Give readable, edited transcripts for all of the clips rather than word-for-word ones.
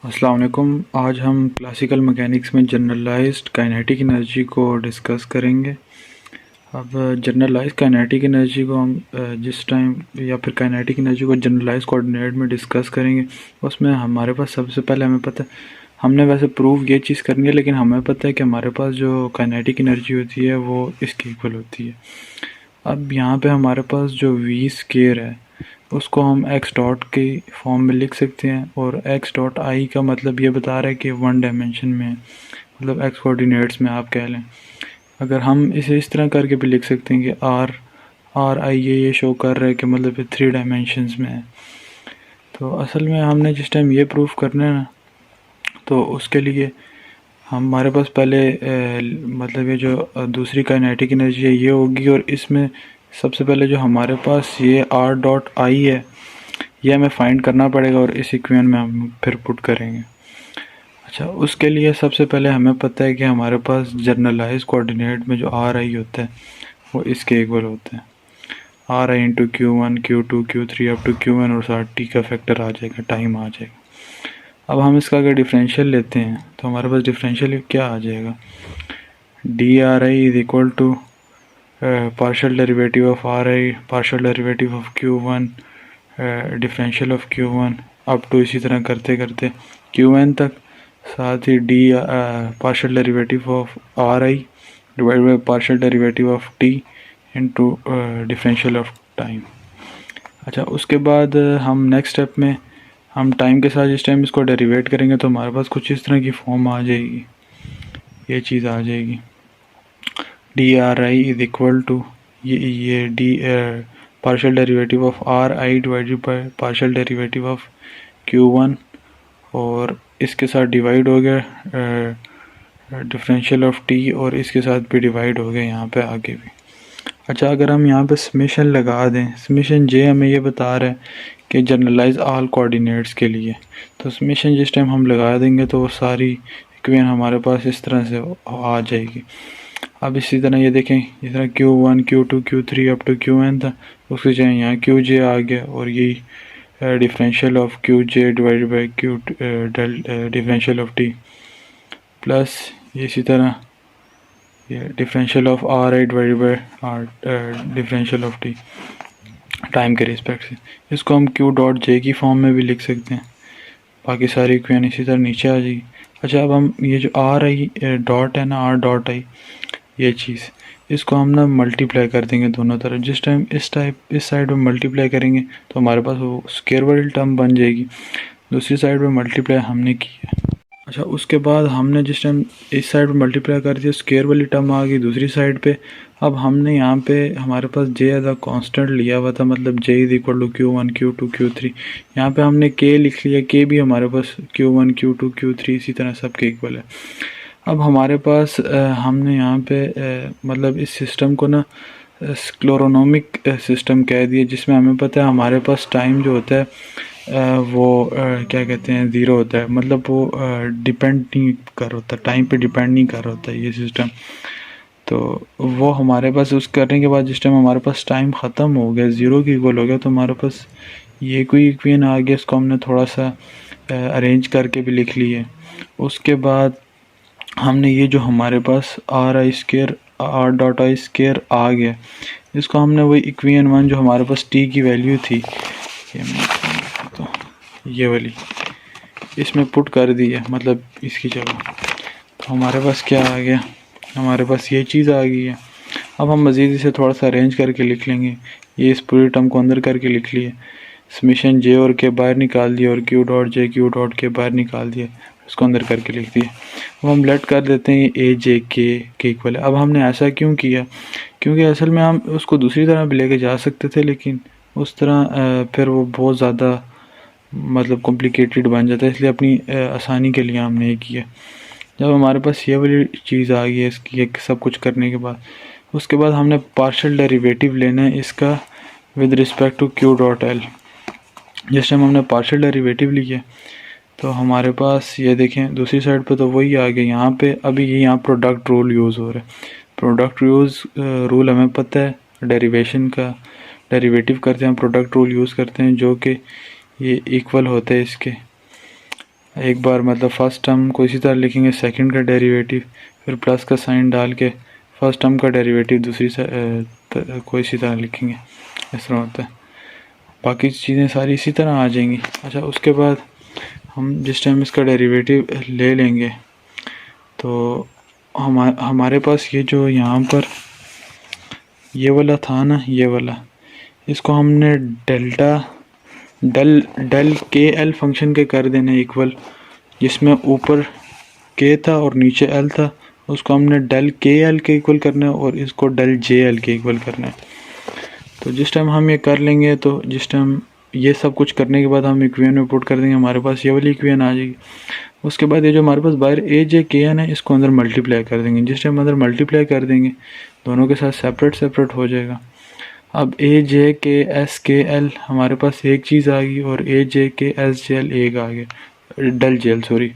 अस्सलाम वालेकुम। आज हम क्लासिकल मैकेनिक्स में जनरलाइज्ड काइनेटिक एनर्जी को डिस्कस करेंगे। अब जनरलाइज्ड काइनेटिक एनर्जी को हम जिस टाइम या फिर काइनेटिक एनर्जी को जनरलाइज कोऑर्डिनेट में डिस्कस करेंगे, उसमें हमारे पास सबसे पहले हमें पता है, हमने वैसे प्रूव ये चीज़ करनी है, लेकिन हमें पता है कि हमारे पास जो काइनेटिक एनर्जी होती है वो इसके इक्वल होती है। अब यहाँ पे हमारे पास जो वी स्केयर है उसको हम एक्स डॉट के फॉर्म में लिख सकते हैं, और एक्स डॉट आई का मतलब ये बता रहा है कि वन डायमेंशन में है, मतलब एक्स कोऑर्डिनेट्स में आप कह लें। अगर हम इसे इस तरह करके भी लिख सकते हैं कि आर आर आई ये शो कर रहा है कि मतलब ये 3 डायमेंशंस में है। तो असल में हमने जिस टाइम ये प्रूफ करना है ना, तो उसके लिए हमारे पास पहले मतलब ये जो दूसरी काइनेटिक एनर्जी है ये होगी, और इसमें सबसे पहले जो हमारे पास ये आर डॉट आई है ये हमें फाइंड करना पड़ेगा, और इस इक्वेशन में हम फिर पुट करेंगे। अच्छा, उसके लिए सबसे पहले हमें पता है कि हमारे पास जनरलाइज कोऑर्डिनेट में जो आर आई होता है वो इसके इक्वल होता है, R I into Q1 Q2 Q3 up to Qn, और साथ टी का फैक्टर आ जाएगा, टाइम आ जाएगा। अब हम इसका अगर डिफरेंशियल लेते हैं तो हमारे पास डिफरेंशियल क्या आ जाएगा, D R I is equal to partial derivative of R I partial derivative of Q1 differential of Q1 up to इसी तरह करते करते Qn तक, साथ ही D partial derivative of R I divide by partial derivative of T into differential of time. अच्छा, उसके बाद हम नेक्स्ट स्टेप में हम टाइम के साथ जिस टाइम इसको डेरिवेट करेंगे तो हमारे पास कुछ इस तरह की फॉर्म आ जाएगी, ये चीज़ आ जाएगी, D R I is equal to ये D partial derivative of R I divided by partial derivative of Q1, और इसके साथ डिवाइड हो गया डिफरेंशियल ऑफ टी, और इसके साथ भी डिवाइड हो गया यहाँ पे आगे भी। अच्छा, अगर हम यहाँ पे समेशन लगा दें, समेशन जे हमें ये बता रहा है कि जनरलाइज ऑल कोऑर्डिनेट्स के लिए, तो समेशन जिस टाइम हम लगा देंगे तो वो सारी इक्वेशन हमारे पास इस तरह से आ जाएगी। अब इसी तरह ये देखें, जिस तरह Q1 Q2 Q3 up to Qn था, उसकी जगह यहाँ Qj आ गया, और यही differential of Qj divided by Q differential of T, plus इसी तरह ये differential of R I divided by R differential of T time के रिस्पेक्ट से। इसको हम Q डॉट जे की फॉर्म में भी लिख सकते हैं, बाकी सारी इक्वेशन इसी तरह नीचे आ जाएगी। अच्छा, अब हम ये जो आर आई डॉट है ना, आर डॉट आई, ये चीज़ इसको हम ना मल्टीप्लाई कर देंगे दोनों तरफ। जिस टाइम इस साइड में मल्टीप्लाई करेंगे तो हमारे पास वो स्क्वायर वाली टर्म बन जाएगी, दूसरी साइड में मल्टीप्लाई हमने की है। अच्छा, उसके बाद हमने जिस टाइम इस साइड पे मल्टीप्लाई कर दिया, स्क्वायर वाली टर्म आ गई दूसरी साइड पे। अब हमने यहाँ पे हमारे पास जे एज अ कॉन्स्टेंट लिया हुआ था, मतलब जे is equal to Q1 Q2 Q3। यहाँ पे हमने के लिख लिया, के भी हमारे पास Q1 Q2 Q3 इसी तरह सब के इक्वल है। अब हमारे पास हमने यहाँ पे मतलब इस सिस्टम को ना स्क्लेरोनोमिक सिस्टम कह दिया, जिसमें हमें पता है हमारे पास टाइम जो होता है वो क्या कहते हैं, ज़ीरो होता है, मतलब वो डिपेंड नहीं कर होता, टाइम पे डिपेंड नहीं कर होता ये सिस्टम। तो वो हमारे पास उस करने के बाद जिस टाइम हमारे पास टाइम ख़त्म हो गया, ज़ीरो की इक्वल हो गया, तो हमारे पास ये कोई इक्वेशन आ गया, इसको हमने थोड़ा सा अरेंज करके भी लिख ली है। उसके बाद हमने ये जो हमारे पास R I square R dot I square आ गया, इसको हमने वही इक्वेशन 1 जो हमारे पास टी की वैल्यू थी, ये वाली, इसमें पुट कर दी है, मतलब इसकी जगह। तो हमारे पास क्या आ गया, हमारे पास ये चीज़ आ गई है। अब हम मज़ीद इसे थोड़ा सा अरेंज करके लिख लेंगे, ये इस पूरी टर्म को अंदर करके लिख लिए, समेशन जे और के बाहर निकाल दिया, और Q dot J Q dot के बाहर निकाल दिया, इसको अंदर करके लिख दिया। अब हम लेट कर देते हैं ए जे के इक्वल है। अब हमने ऐसा क्यों किया, क्योंकि असल में हम उसको दूसरी तरह भी लेके जा सकते थे, लेकिन उस तरह फिर वो बहुत ज़्यादा मतलब कॉम्प्लिकेटेड बन जाता है, इसलिए अपनी आसानी के लिए हमने ये किया। जब हमारे पास ये वाली चीज़ आ गई है इसकी एक सब कुछ करने के बाद, उसके बाद हमने पार्शियल डेरिवेटिव लेना है इसका with respect to Q dot L. जिस टाइम हमने पार्शियल डेरिवेटिव लिया तो हमारे पास ये देखें दूसरी साइड पे तो वही आ गया, यहाँ पे अभी ये यहाँ प्रोडक्ट रूल यूज़ हो रहा है। प्रोडक्ट रूल हमें पता है, डेरिवेशन का डेरिवेटिव करते हैं, प्रोडक्ट रूल यूज़ करते हैं, जो कि ये इक्वल होते हैं इसके एक बार मतलब फर्स्ट टर्म को इसी तरह लिखेंगे, सेकंड का डेरिवेटिव, फिर प्लस का साइन डाल के फर्स्ट टर्म का डेरिवेटिव दूसरी को इसी तरह लिखेंगे। इस तरह होता है, बाकी चीज़ें सारी इसी तरह आ जाएंगी। अच्छा, उसके बाद हम जिस टाइम इसका डेरिवेटिव ले लेंगे तो हमारे पास ये जो यहाँ पर ये वाला था ना, ये वाला, इसको हमने डेल के एल फंक्शन के कर देने इक्वल, जिसमें ऊपर के था और नीचे एल था, उसको हमने डेल के एल के इक्वल करना है और इसको डेल जे एल के इक्वल करना है। तो जिस टाइम हम ये कर लेंगे, तो जिस टाइम ये सब कुछ करने के बाद हम इक्वेशन में पुट कर देंगे, हमारे पास ये वाली इक्वेशन आ जाएगी। उसके बाद ये जो हमारे पास बाहर ए जे के एन है, इसको अंदर मल्टीप्लाई कर देंगे। जिस टाइम अंदर मल्टीप्लाई कर देंगे, दोनों के साथ सेपरेट हो जाएगा। अब ए जे के एस के एल हमारे पास एक चीज़ आ गई और ए जे के एस जे एल एक आ गया, डेल जे एल सॉरी।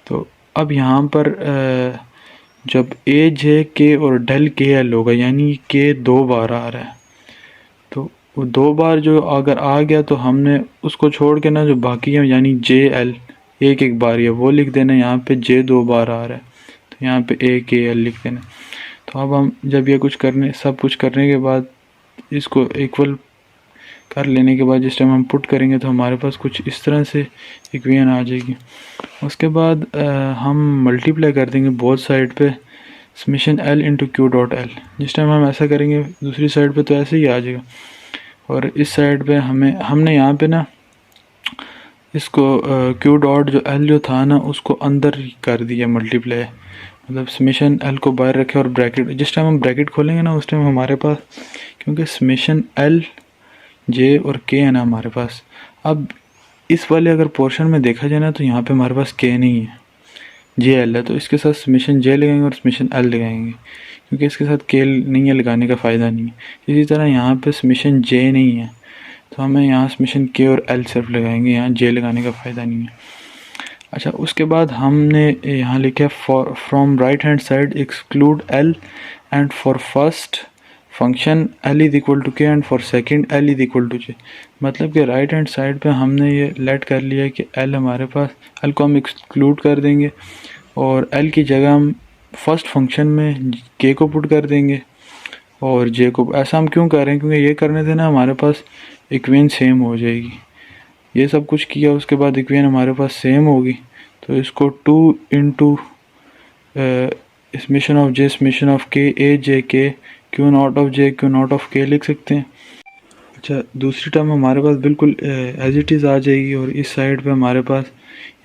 तो अब यहाँ पर जब ए जे के और डेल के एल होगा, यानी के 2 बार आ रहा है, तो वो 2 बार जो अगर आ गया तो हमने उसको छोड़ के ना जो बाकी है, यानी जे एल एक बार है, वो लिख देना। यहाँ पे जे 2 बार आ रहा है तो यहाँ पे ए के एल लिख देना। तो अब हम जब ये सब कुछ करने के बाद इसको इक्वल कर लेने के बाद जिस टाइम हम पुट करेंगे तो हमारे पास कुछ इस तरह से इक्वेशन आ जाएगी। उसके बाद हम मल्टीप्लाई कर देंगे बोथ साइड पे summation L into Q dot L. जिस टाइम हम ऐसा करेंगे दूसरी साइड पे तो ऐसे ही आ जाएगा, और इस साइड पे हमने यहाँ पे ना इसको क्यू डॉट जो एल जो था ना उसको अंदर कर दिया मल्टीप्लाई, मतलब समेशन एल को बाहर रखे और ब्रैकेट, जिस टाइम हम ब्रैकेट खोलेंगे ना उस टाइम हमारे पास, क्योंकि समेशन एल जे और के है ना हमारे पास, अब इस वाले अगर पोर्शन में देखा जाए ना तो यहाँ पे हमारे पास के नहीं है, जे एल है, तो इसके साथ समेशन जे लगाएंगे और समेशन एल लगाएंगे, क्योंकि इसके साथ के नहीं है, लगाने का फ़ायदा नहीं है। इसी तरह यहाँ पे समेशन जे नहीं है तो हमें यहाँ समेशन के और एल सिर्फ लगाएंगे, यहाँ जे लगाने का फ़ायदा नहीं है। अच्छा, उसके बाद हमने यहाँ लिखा from right hand side exclude L and for first function L is equal to K and for second L is equal to J. मतलब कि राइट हैंड साइड पे हमने ये लेट कर लिया कि एल हमारे पास, एल को हम एक्सक्लूड कर देंगे और एल की जगह हम फर्स्ट फंक्शन में के को पुट कर देंगे और जे को। ऐसा हम क्यों कर रहे हैं, क्योंकि ये करने से ना हमारे पास इक्वेशन सेम हो जाएगी। ये सब कुछ किया उसके बाद इक्वेशन हमारे पास सेम होगी, तो इसको 2 into summation of J summation of के ए जे के Q not of J Q not of के लिख सकते हैं। अच्छा, दूसरी टर्म हमारे पास बिल्कुल एज इट इज़ आ जाएगी और इस साइड पे हमारे पास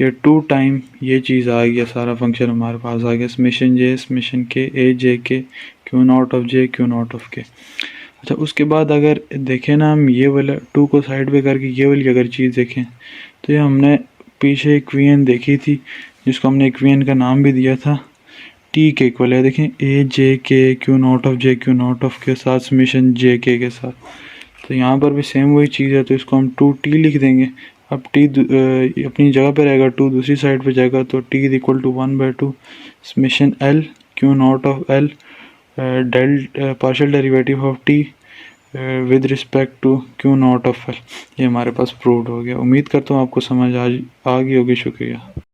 ये 2 टाइम ये चीज़ आ गया, सारा फंक्शन हमारे पास आ गया, समेशन जे समेशन के ए जे के Q not of J Q not of के। अच्छा, उसके बाद अगर देखें ना हम ये वाला 2 को साइड पे करके ये वाली अगर चीज़ देखें तो ये हमने पीछे इक्वेशन देखी थी जिसको हमने इक्वेशन का नाम भी दिया था टी के इक्वल है। देखें ए जे के Q not of J Q not of के साथ समेशन जे के साथ, तो यहाँ पर भी सेम वही चीज़ है, तो इसको हम 2t लिख देंगे। अब t अपनी जगह पे रहेगा, 2 दूसरी साइड पे जाएगा, तो t is equal to 1/2 summation L Q not of L del partial derivative of t with respect to Q not of L. ये हमारे पास प्रूव्ड हो गया। उम्मीद करता हूँ आपको समझ आ गई होगी। शुक्रिया।